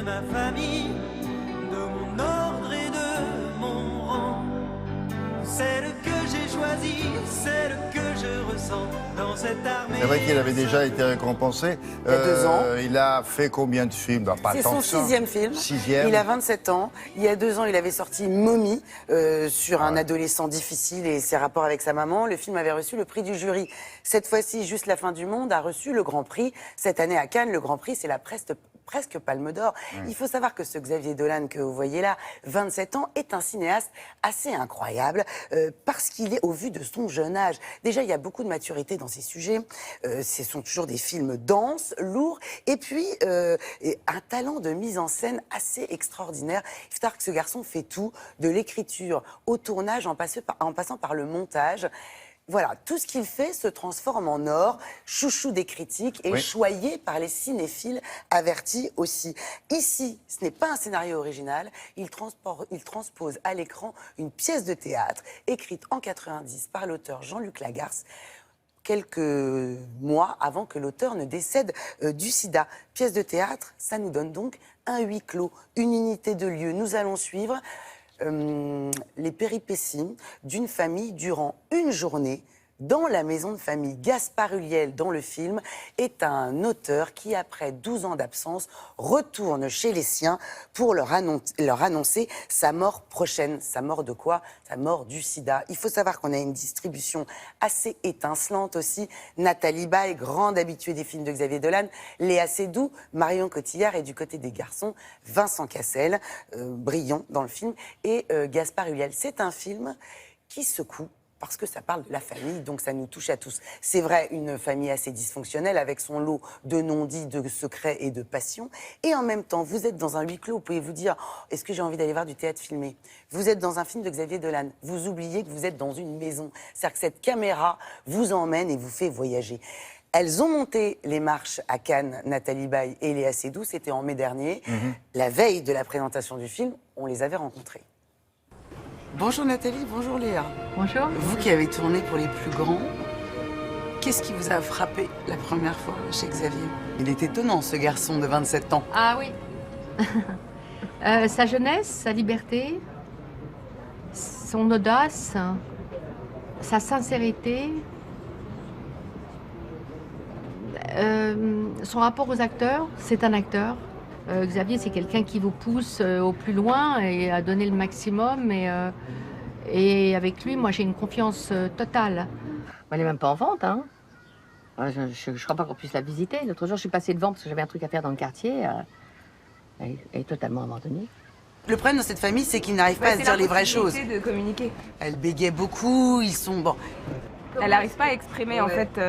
ma famille, de mon ordre et de mon rang. Celle que j'ai choisie, celle que je ressens dans cette armée. C'est vrai qu'il avait déjà été récompensé. Il y a 2 ans. Il a fait combien de films? Bah, pas C'est tant son que ça. 6e film. 6e. Il a 27 ans. Il y a 2 ans, il avait sorti Mommy sur un adolescent difficile et ses rapports avec sa maman. Le film avait reçu le prix du jury. Cette fois-ci, Juste la fin du monde a reçu le Grand Prix. Cette année à Cannes, le Grand Prix, c'est la presque Palme d'Or. Il faut savoir que ce Xavier Dolan que vous voyez là, 27 ans, est un cinéaste assez incroyable parce qu'il est au vu de son jeune âge. Déjà, il y a beaucoup de maturité dans ses sujets. Ce sont toujours des films denses, lourds, et puis un talent de mise en scène assez extraordinaire. Il faut savoir que ce garçon fait tout, de l'écriture au tournage, en passant par le montage. Voilà, tout ce qu'il fait se transforme en or, chouchou des critiques et choyé par les cinéphiles avertis aussi. Ici, ce n'est pas un scénario original, il transpose à l'écran une pièce de théâtre écrite en 90 par l'auteur Jean-Luc Lagarce, quelques mois avant que l'auteur ne décède du sida. Pièce de théâtre, ça nous donne donc un huis clos, une unité de lieu. Nous allons suivre les péripéties d'une famille durant une journée dans la maison de famille. Gaspard Ulliel, dans le film, est un auteur qui, après 12 ans d'absence, retourne chez les siens pour leur annoncer sa mort prochaine. Sa mort de quoi? Sa mort du sida. Il faut savoir qu'on a une distribution assez étincelante aussi. Nathalie Baye, grande habituée des films de Xavier Dolan, Léa Seydoux, Marion Cotillard et du côté des garçons, Vincent Cassel, brillant dans le film, et Gaspard Ulliel. C'est un film qui secoue, parce que ça parle de la famille, donc ça nous touche à tous. C'est vrai, une famille assez dysfonctionnelle, avec son lot de non-dits, de secrets et de passions. Et en même temps, vous êtes dans un huis clos, vous pouvez vous dire, est-ce que j'ai envie d'aller voir du théâtre filmé? Vous êtes dans un film de Xavier Dolan, vous oubliez que vous êtes dans une maison. C'est-à-dire que cette caméra vous emmène et vous fait voyager. Elles ont monté les marches à Cannes, Nathalie Baye et Léa Seydoux, c'était en mai dernier. La veille de la présentation du film, on les avait rencontrés. Bonjour Nathalie, bonjour Léa. Bonjour. Vous qui avez tourné pour les plus grands, qu'est-ce qui vous a frappé la première fois chez Xavier? Il est étonnant, ce garçon de 27 ans. Ah oui. Sa jeunesse, sa liberté, son audace, sa sincérité, son rapport aux acteurs. C'est un acteur. Xavier, c'est quelqu'un qui vous pousse au plus loin et à donner le maximum. Et avec lui, moi, j'ai une confiance totale. Elle n'est même pas en vente, hein. Je ne crois pas qu'on puisse la visiter. L'autre jour, je suis passée devant parce que j'avais un truc à faire dans le quartier. Elle est totalement abandonnée. Le problème dans cette famille, c'est qu'ils n'arrivent pas à se dire les vraies choses. C'est de communiquer. Elle bégait beaucoup, ils sont... Bon. Elle n'arrive pas à exprimer en fait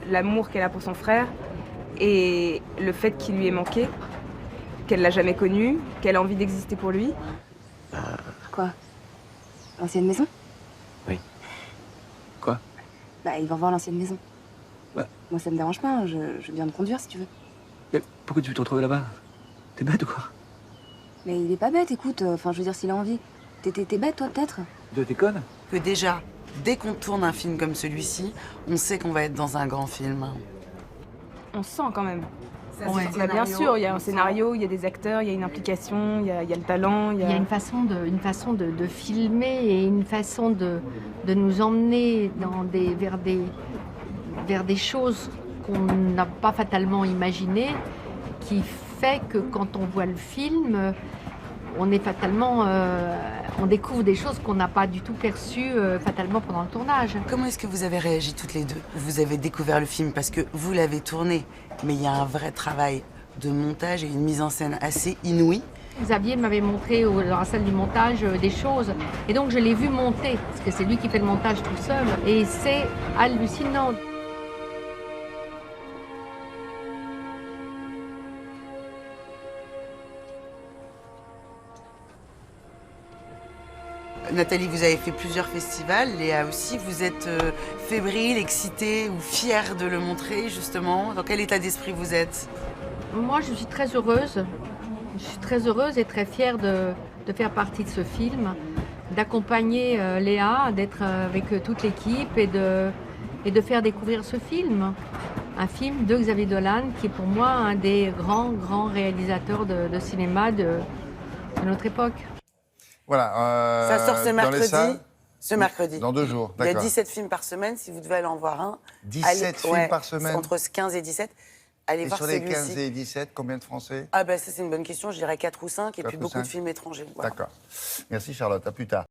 l'amour qu'elle a pour son frère et le fait qu'il lui ait manqué, qu'elle l'a jamais connu, qu'elle a envie d'exister pour lui. Quoi? L'ancienne maison? Oui. Quoi? Bah, ils vont voir l'ancienne maison. Ouais. Moi, ça me dérange pas, hein. Je veux bien te conduire si tu veux. Mais pourquoi tu veux te retrouver là-bas? T'es bête ou quoi? Mais il est pas bête, écoute. Enfin, je veux dire, s'il a envie. T'es bête, toi, peut-être? T'es conne? Que déjà, dès qu'on tourne un film comme celui-ci, on sait qu'on va être dans un grand film. On se sent quand même. Ouais. Bah, bien sûr, il y a un scénario, il y a des acteurs, il y a une implication, il y a le talent. Il y a une façon de filmer et une façon de nous emmener vers des choses qu'on n'a pas fatalement imaginées, qui fait que quand on voit le film, on est fatalement, on découvre des choses qu'on n'a pas du tout perçues fatalement pendant le tournage. Comment est-ce que vous avez réagi toutes les deux? Vous avez découvert le film parce que vous l'avez tourné, mais il y a un vrai travail de montage et une mise en scène assez inouïe. Xavier m'avait montré dans la salle du montage des choses, et donc je l'ai vu monter, parce que c'est lui qui fait le montage tout seul, et c'est hallucinant. Nathalie, vous avez fait plusieurs festivals, Léa aussi. Vous êtes fébrile, excitée ou fière de le montrer, justement? Dans quel état d'esprit vous êtes? Moi, je suis très heureuse. Je suis très heureuse et très fière de faire partie de ce film, d'accompagner Léa, d'être avec toute l'équipe et de faire découvrir ce film. un film de Xavier Dolan, qui est pour moi un des grands réalisateurs de cinéma de notre époque. Voilà. Ça sort ce dans les mercredi. salles, Ce mercredi. Dans 2 jours, Il y a d'accord. 17 films par semaine, si vous devez aller en voir un. 17 films par semaine. Entre 15 et 17. Allez Et voir sur les celui-ci. 15 et 17, combien de Français? Ah ben ça c'est une bonne question, je dirais 4 ou 5, et 4 puis ou beaucoup de 5. films étrangers. Voilà. D'accord. Merci Charlotte, à plus tard.